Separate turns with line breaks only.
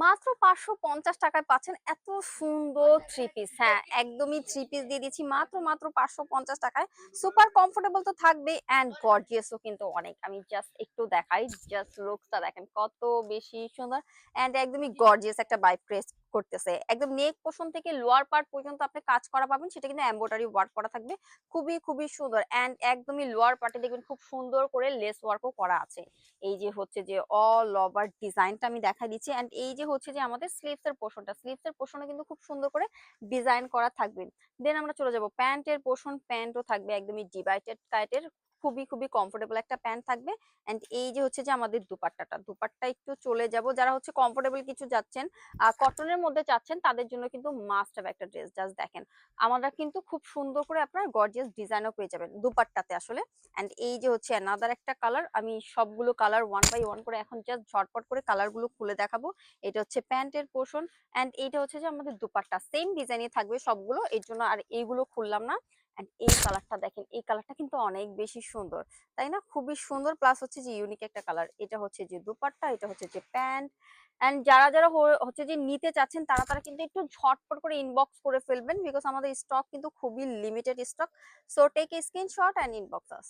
মাত্র 550 টাকায় পাচ্ছেন এত সুন্দর থ্রি পিস। হ্যাঁ, একদমই থ্রি পিস দিয়ে দিচ্ছি মাত্র 550 টাকায়। সুপার কমফোর্টেবল তো থাকবেই এন্ড গর্জিয়াসও কিন্তু অনেক। আমি জাস্ট একটু দেখাই, জাস্ট লুকসটা দেখেন কত বেশি সুন্দর এন্ড একদমই গর্জিয়াস একটা ভাইব ক্রিয়েট করতেছে। একদম নেক পোর্শন থেকে লোয়ার পার্ট পর্যন্ত আপনি কাজ করা পাবেন, সেটা কিন্তু এমব্রয়ডারি ওয়ার্ক করা থাকবে। খুবই সুন্দর এন্ড একদমই লোয়ার পার্টে দেখবেন খুব সুন্দর করে লেস ওয়ার্কও করা আছে। এই যে হচ্ছে যে অল ওভার ডিজাইনটা আমি দেখাই দিচ্ছি এন্ড এই যে হচ্ছে যে আমাদের স্লিভস এর পোর্শনে কিন্তু খুব সুন্দর করে ডিজাইন করা থাকবে। দেন আমরা চলে যাব প্যান্টের পোর্শন। প্যান্টও থাকবে একদমই ডিভাইডেড কাটের, খুবই কমফোর্টেবল একটা প্যান্ট থাকবে এন্ড এই যে হচ্ছে যে আমাদের দুপাট্টা একটু চলে যাব, যারা হচ্ছে কমফোর্টেবল কিছু যাচ্ছেন কটনের মধ্যে চাচ্ছেন তাদের জন্য কিন্তু মাস্ট হ্যাভ একটা ড্রেস। জাস্ট দেখেন আমরা কিন্তু খুব সুন্দর করে আপনার গর্জিয়াস ডিজাইনও পেয়ে যাবেন দুপাট্টাতে আসলে। এন্ড এই যে হচ্ছে অ্যানাদার একটা কালার, আমি সবগুলো কালার ওয়ান বাই ওয়ান করে এখন জাস্ট ঝটপট করে কালার গুলো খুলে দেখাবো। এটা হচ্ছে প্যান্টের পোর্শন এন্ড এইটা হচ্ছে যে আমাদের দুপাট্টা সেম ডিজাইনে থাকবে সবগুলো, এর জন্য আর এইগুলো খুললাম না। এন্ড এই কালারটা দেখেন, এই কালারটা কিন্তু অনেক বেশি সুন্দর, তাই না? খুবই সুন্দর প্লাস হচ্ছে যে ইউনিক একটা কালার। এটা হচ্ছে যে দুপাট্টা, এটা হচ্ছে যে প্যান্ট এন্ড যারা হচ্ছে যে নিতে চাচ্ছেন তারা কিন্তু একটু ঝটপট করে ইনবক্স করে ফেলবেন, বিকজ আমাদের স্টক কিন্তু খুবই limited stock. So take a screenshot and inbox us.